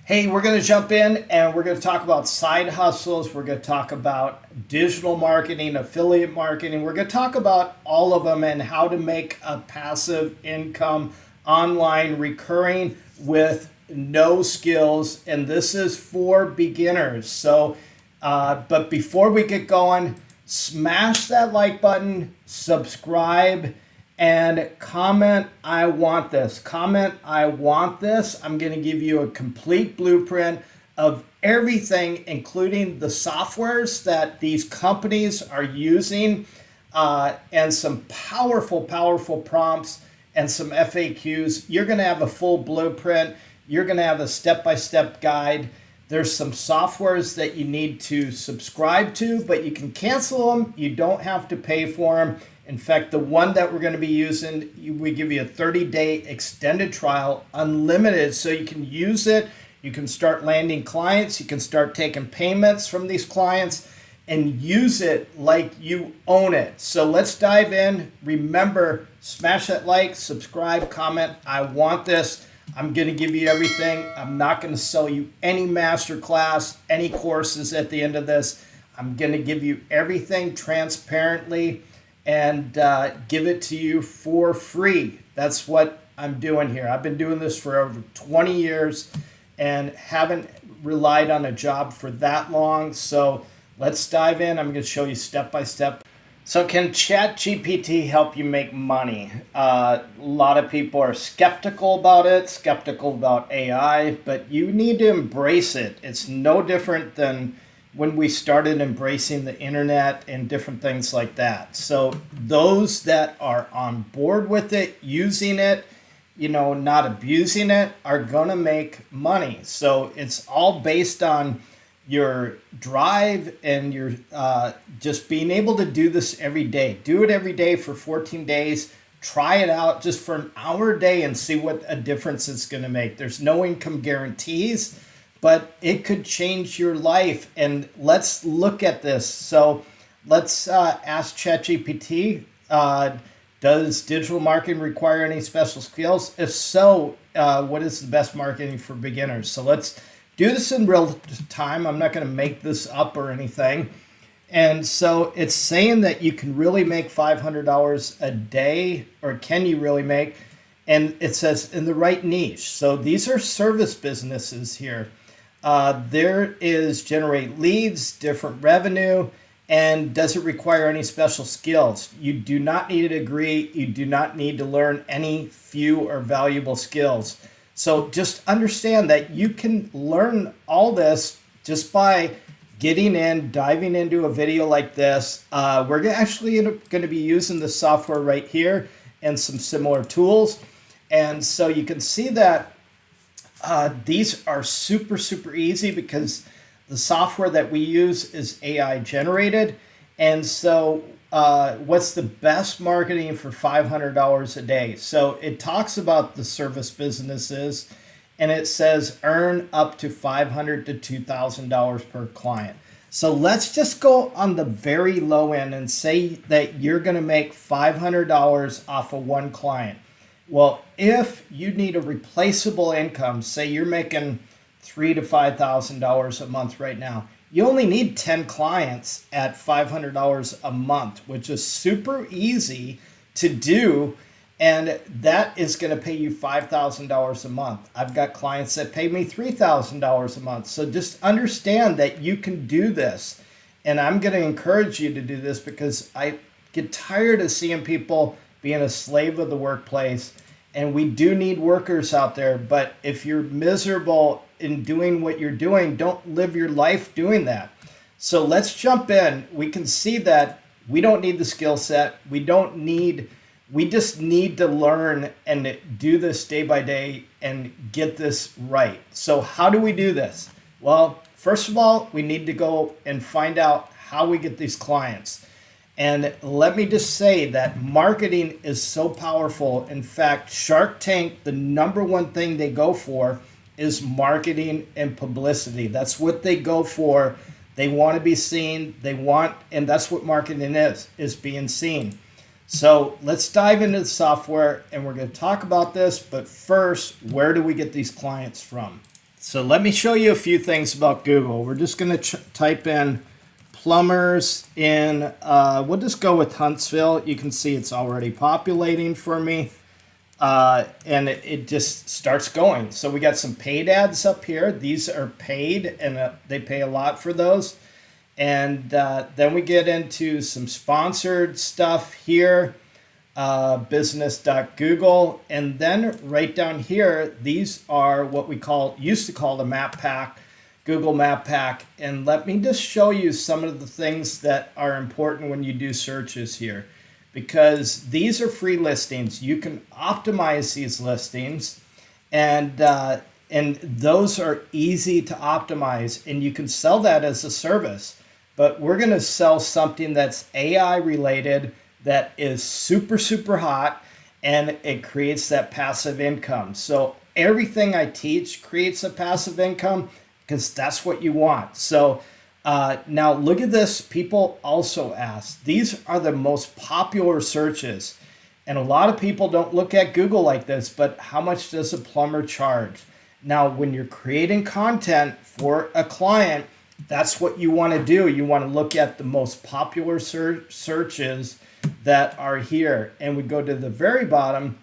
Hey, we're going to jump in and we're going to talk about side hustles. We're going to talk about digital marketing, affiliate marketing. We're going to talk about all of them and how to make a passive income online recurring with no skills. And this is for beginners. But before we get going, smash that like button, subscribe, and comment, I want this. Comment, I want this. I'm going to give you a complete blueprint of everything, including the softwares that these companies are using, and some powerful, powerful prompts and some FAQs. You're going to have a full blueprint. You're going to have a step-by-step guide. There's some softwares that you need to subscribe to, but you can cancel them. You don't have to pay for them. In fact, the one that we're going to be using, we give you a 30-day extended trial, unlimited, so you can use it. You can start landing clients. You can start taking payments from these clients and use it like you own it. So let's dive in. Remember, smash that like, subscribe, comment. I want this. I'm going to give you everything. I'm not going to sell you any masterclass, any courses at the end of this. I'm going to give you everything transparently and give it to you for free. That's what I'm doing here. I've been doing this for over 20 years and haven't relied on a job for that long. So let's dive in. I'm going to show you step by step. So can ChatGPT help you make money? A lot of people are skeptical about it, skeptical about AI, but you need to embrace it. It's no different than when we started embracing the internet and different things like that. So those that are on board with it, using it, not abusing it, are going to make money. So it's all based on your drive and your just being able to do this every day. Do it every day for 14 days. Try it out just for an hour a day and see what a difference it's going to make. There's no income guarantees, but it could change your life. And let's look at this. So let's ask ChatGPT, does digital marketing require any special skills? If so, what is the best marketing for beginners? So let's do this in real time. I'm not going to make this up or anything. And so it's saying that you can really make $500 a day, or can you really make? And it says in the right niche. So these are service businesses here. There is generate leads, different revenue, and does it require any special skills? You do not need a degree. You do not need to learn any few or valuable skills. So just understand that you can learn all this just by getting in, diving into a video like this. We're actually going to be using the software right here and some similar tools. And so you can see that these are super, super easy because the software that we use is AI generated. And so what's the best marketing for $500 a day? So it talks about the service businesses, and it says earn up to $500 to $2,000 per client. So let's just go on the very low end and say that you're going to make $500 off of one client. Well, if you need a replaceable income, say you're making $3,000 to $5,000 a month right now, you only need 10 clients at $500 a month, which is super easy to do. And that is going to pay you $5,000 a month. I've got clients that pay me $3,000 a month. So just understand that you can do this. And I'm going to encourage you to do this because I get tired of seeing people being a slave of the workplace. And we do need workers out there. But if you're miserable in doing what you're doing, don't live your life doing that. So let's jump in. We can see that we don't need the skill set. We just need to learn and do this day by day and get this right. So how do we do this? Well, first of all, we need to go and find out how we get these clients. And let me just say that marketing is so powerful. In fact, Shark Tank, the number one thing they go for is marketing and publicity. That's what they go for. They want to be seen. And that's what marketing is being seen. So let's dive into the software and we're going to talk about this. But first, where do we get these clients from? So let me show you a few things about Google. We're just going to type in plumbers in, we'll just go with Huntsville. You can see it's already populating for me. And it just starts going. So we got some paid ads up here. These are paid, and they pay a lot for those. And then we get into some sponsored stuff here, business.google. And then right down here, these are what we used to call the map pack, Google Map Pack. And let me just show you some of the things that are important when you do searches here, because these are free listings. You can optimize these listings, and those are easy to optimize, and you can sell that as a service. But we're going to sell something that's AI related, that is super, super hot, and it creates that passive income. So everything I teach creates a passive income, because that's what you want. So now look at this. People also ask, these are the most popular searches. And a lot of people don't look at Google like this, but how much does a plumber charge? Now, when you're creating content for a client, that's what you want to do. You want to look at the most popular searches that are here. And we go to the very bottom,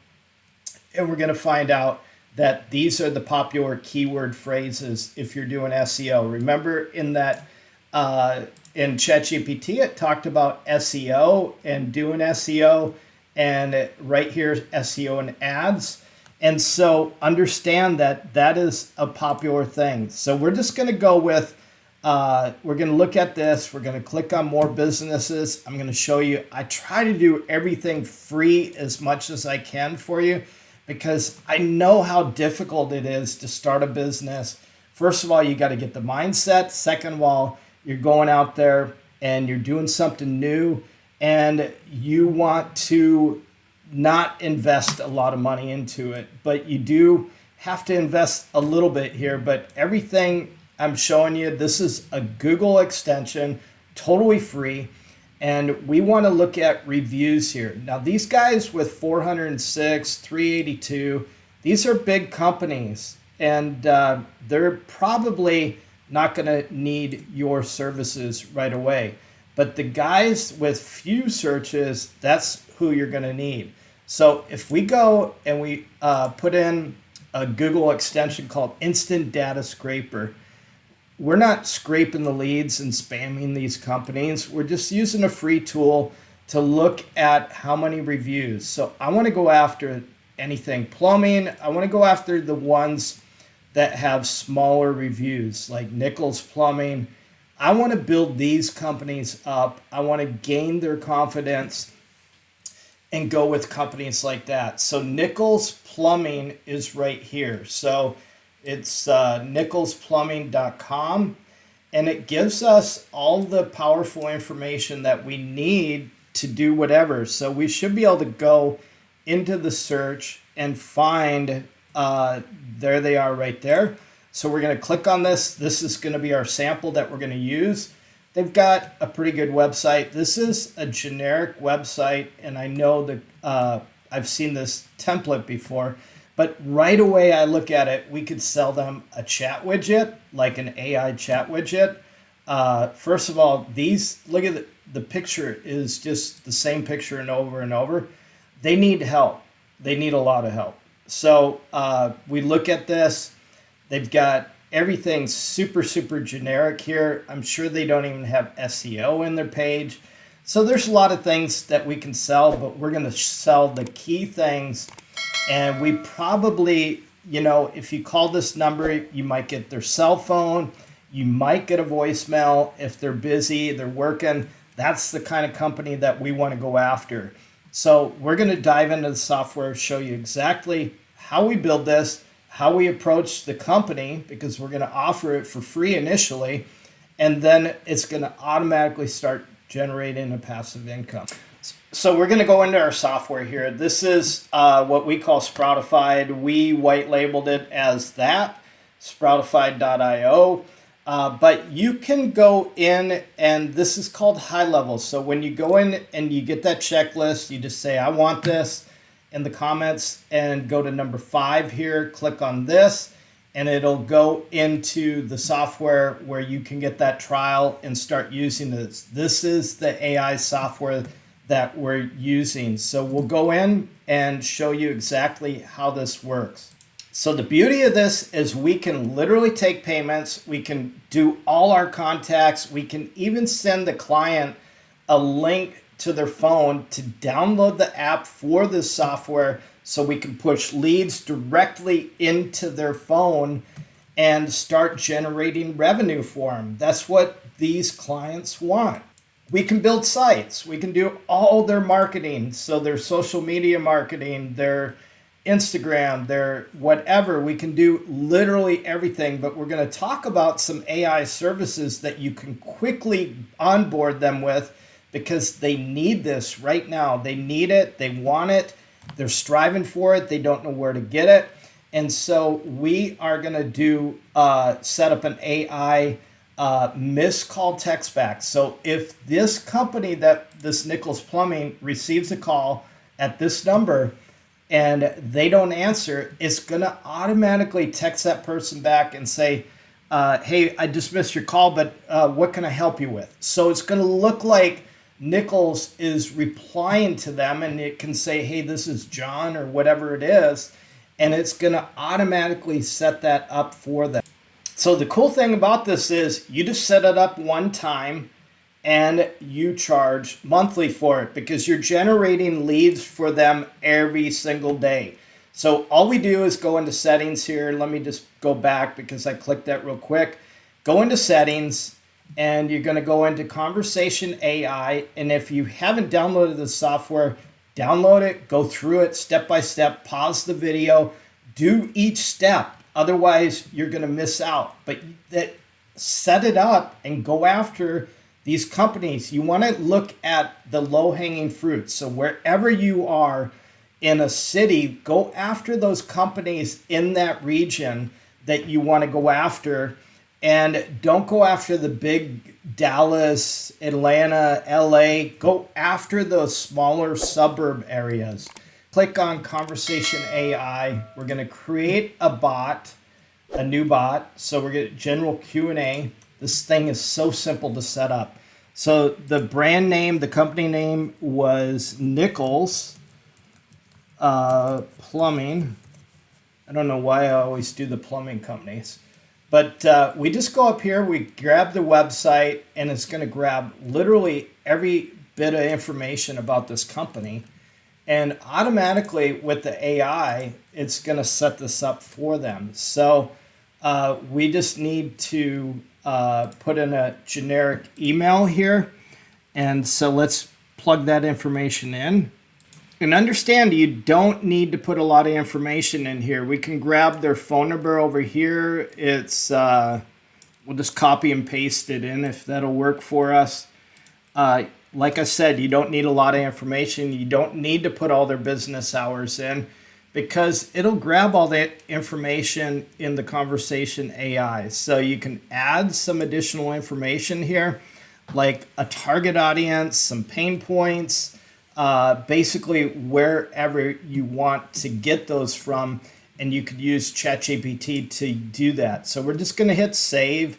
and we're going to find out that these are the popular keyword phrases if you're doing SEO. Remember in that in ChatGPT, it talked about SEO and doing SEO, and right here, SEO and ads. And so understand that that is a popular thing. So we're just going to go with, we're going to look at this. We're going to click on more businesses. I'm going to show you, I try to do everything free as much as I can for you, because I know how difficult it is to start a business. First of all, you got to get the mindset. Second of all, you're going out there and you're doing something new, and you want to not invest a lot of money into it, but you do have to invest a little bit here. But everything I'm showing you, this is a Google extension, totally free. And we want to look at reviews here. Now, these guys with 406, 382, these are big companies, and they're probably not going to need your services right away. But the guys with few searches, that's who you're going to need. So if we go and we put in a Google extension called Instant Data Scraper, we're not scraping the leads and spamming these companies. We're just using a free tool to look at how many reviews. So I want to go after anything plumbing. I want to go after the ones that have smaller reviews, like Nichols Plumbing. I want to build these companies up. I want to gain their confidence and go with companies like that. So Nichols Plumbing is right here. So it's nicholsplumbing.com, and it gives us all the powerful information that we need to do whatever. So we should be able to go into the search and find, there they are right there. So we're going to click on this. This is going to be our sample that we're going to use. They've got a pretty good website. This is a generic website, and I know that I've seen this template before. But right away, I look at it, we could sell them a chat widget, like an AI chat widget. First of all, these, look at the picture is just the same picture and over. They need help. They need a lot of help. So we look at this. They've got everything super, super generic here. I'm sure they don't even have SEO in their page. So there's a lot of things that we can sell, but we're going to sell the key things. And we probably, if you call this number, you might get their cell phone. You might get a voicemail. If they're busy, they're working. That's the kind of company that we want to go after. So we're going to dive into the software, show you exactly how we build this, how we approach the company, because we're going to offer it for free initially, and then it's going to automatically start generating a passive income. So we're going to go into our software here. This is what we call Sproutify. We white labeled it as that, Sproutify.io. But you can go in, and this is called GoHighLevel. So when you go in and you get that checklist, you just say, I want this in the comments, and go to number 5 here, click on this, and it'll go into the software where you can get that trial and start using this. This is the AI software that we're using. So we'll go in and show you exactly how this works. So the beauty of this is we can literally take payments. We can do all our contacts. We can even send the client a link to their phone to download the app for this software so we can push leads directly into their phone and start generating revenue for them. That's what these clients want. We can build sites. We can do all their marketing. So their social media marketing, their Instagram, their whatever. We can do literally everything, but we're going to talk about some AI services that you can quickly onboard them with because they need this right now. They need it. They want it. They're striving for it. They don't know where to get it. And so we are going to do set up an AI missed call text back. So if this company, that this Nichols Plumbing, receives a call at this number and they don't answer, it's going to automatically text that person back and say, hey, I just missed your call, but what can I help you with? So it's going to look like Nichols is replying to them, and it can say, hey, this is John or whatever it is, and it's going to automatically set that up for them. So the cool thing about this is you just set it up one time and you charge monthly for it because you're generating leads for them every single day. So all we do is go into settings here. Let me just go back because I clicked that real quick. Go into settings and you're going to go into Conversation AI. And if you haven't downloaded the software, download it, go through it step by step, pause the video, do each step. Otherwise, you're going to miss out. But set it up and go after these companies. You want to look at the low-hanging fruit. So wherever you are in a city, go after those companies in that region that you want to go after. And don't go after the big Dallas, Atlanta, LA. Go after those smaller suburb areas. Click on Conversation AI. We're going to create a bot, a new bot. So we're going to general Q&A. This thing is so simple to set up. So the brand name, the company name was Nichols Plumbing. I don't know why I always do the plumbing companies. But we just go up here, we grab the website, and it's going to grab literally every bit of information about this company. And automatically with the AI, it's going to set this up for them. So we just need to put in a generic email here. And so let's plug that information in. And understand you don't need to put a lot of information in here. We can grab their phone number over here. It's we'll just copy and paste it in if that'll work for us. Like I said, you don't need a lot of information. You don't need to put all their business hours in because it'll grab all that information in the Conversation AI. So you can add some additional information here, like a target audience, some pain points, basically wherever you want to get those from, and you could use ChatGPT to do that. So we're just going to hit save.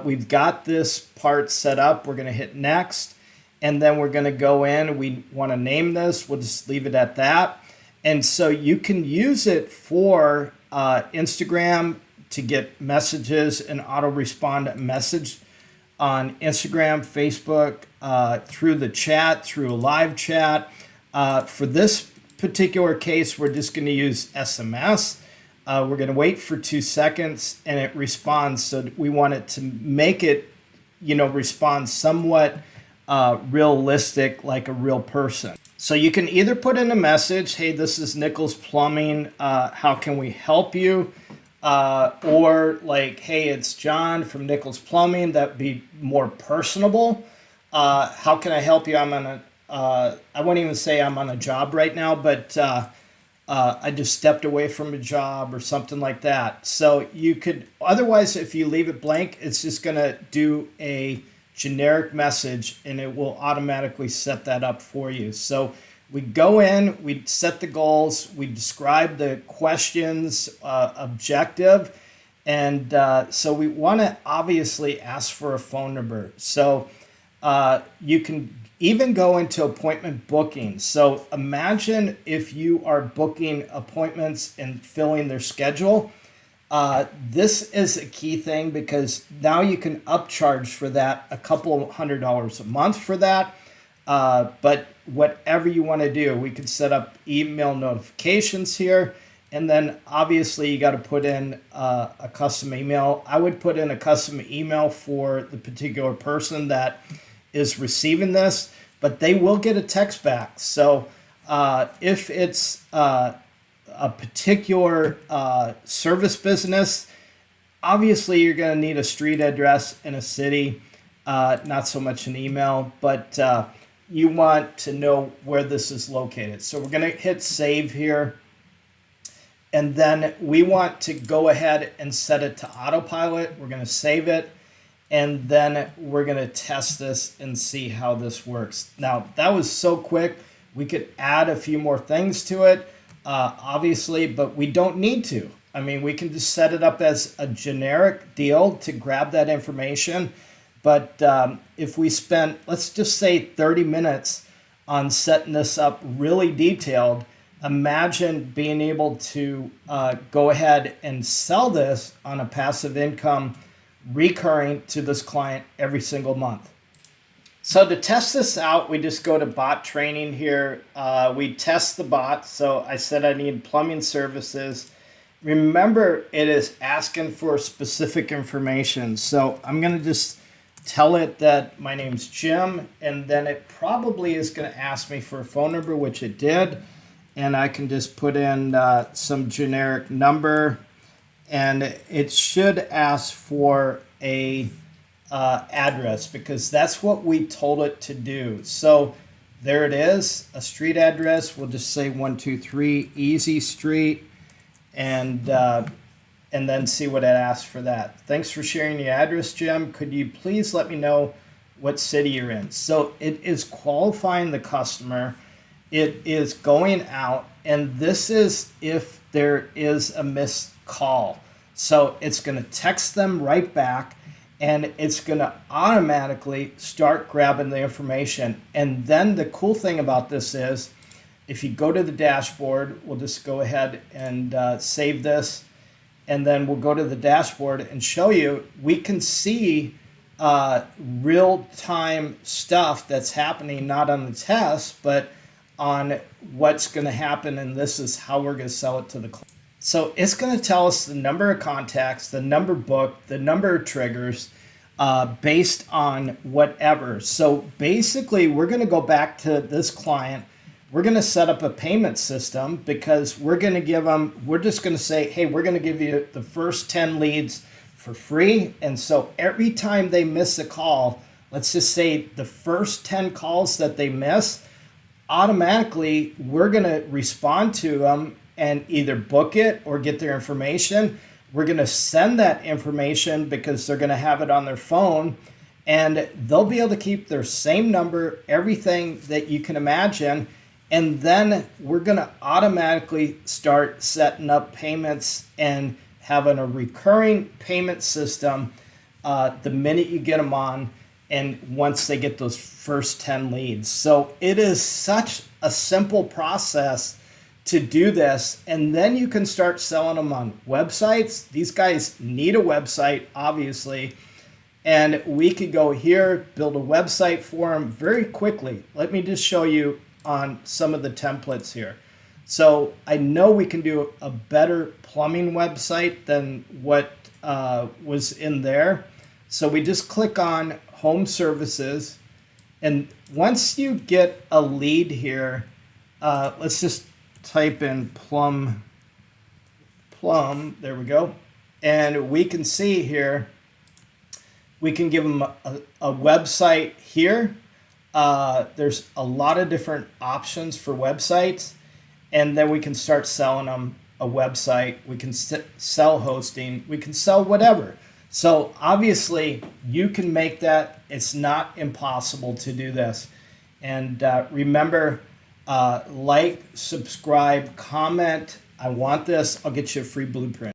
We've got this part set up. We're going to hit next, and then we're going to go in. We want to name this. We'll just leave it at that. And so you can use it for Instagram to get messages and auto respond message on Instagram, Facebook, through the chat, through a live chat. For this particular case, we're just going to use SMS. We're going to wait for 2 seconds and it responds. So we want it to make it, respond somewhat realistic, like a real person. So you can either put in a message, hey, this is Nichols Plumbing. How can we help you? Or like, hey, it's John from Nichols Plumbing. That'd be more personable. How can I help you? I'm on I won't even say I'm on a job right now, but I just stepped away from a job or something like that. So you could, otherwise, if you leave it blank, it's just going to do a generic message and it will automatically set that up for you. So we go in, we set the goals, we describe the questions, objective, And so we want to obviously ask for a phone number. So you can even go into appointment booking. So imagine if you are booking appointments and filling their schedule. This is a key thing because now you can upcharge for that a couple $100 a month for that. But whatever you want to do, we can set up email notifications here. And then obviously you got to put in a custom email. I would put in a custom email for the particular person that is receiving this, but they will get a text back. So if it's a particular service business, obviously you're going to need a street address in a city, not so much an email, but you want to know where this is located. So we're going to hit save here. And then we want to go ahead and set it to autopilot. We're going to save it. And then we're going to test this and see how this works. Now, that was so quick. We could add a few more things to it, obviously, but we don't need to. I mean, we can just set it up as a generic deal to grab that information. But if we spend, let's just say 30 minutes on setting this up really detailed, imagine being able to go ahead and sell this on a passive income recurring to this client every single month. So to test this out, we just go to bot training here. We test the bot. So I said I need plumbing services. Remember, it is asking for specific information. So I'm going to just tell it that my name's Jim, and then it probably is going to ask me for a phone number, which it did. And I can just put in some generic number, and it should ask for a address because that's what we told it to do. So there it is, a street address. We'll just say 123 Easy Street, and then see what it asks for that. Thanks for sharing the address, Jim. Could you please let me know what city you're in? So it is qualifying the customer. It is going out, and this is if there is a missed call. So it's going to text them right back, and it's going to automatically start grabbing the information. And then the cool thing about this is if you go to the dashboard, we'll just go ahead and save this, and then we'll go to the dashboard and show you, we can see real-time stuff that's happening, not on the test, but on what's going to happen, and this is how we're going to sell it to the client. So it's going to tell us the number of contacts, the number booked, the number of triggers based on whatever. So basically, we're going to go back to this client. We're going to set up a payment system because we're going to give them, we're just going to say, hey, we're going to give you the first 10 leads for free. And so every time they miss a call, let's just say the first 10 calls that they miss, automatically we're going to respond to them and either book it or get their information. We're going to send that information because they're going to have it on their phone, and they'll be able to keep their same number, everything that you can imagine. And then we're going to automatically start setting up payments and having a recurring payment system the minute you get them on, and once they get those first 10 leads. So it is such a simple process to do this, and then you can start selling them on websites. These guys need a website, obviously, and we could go here, build a website for them very quickly. Let me just show you on some of the templates here. So I know we can do a better plumbing website than what was in there. So we just click on Home Services, and once you get a lead here, let's just type in plum, there we go. And we can see here, we can give them a website here. There's a lot of different options for websites, and then we can start selling them a website. We can sell hosting, we can sell whatever. So obviously you can make that. It's not impossible to do this. And remember, like, subscribe, comment. I want this. I'll get you a free blueprint.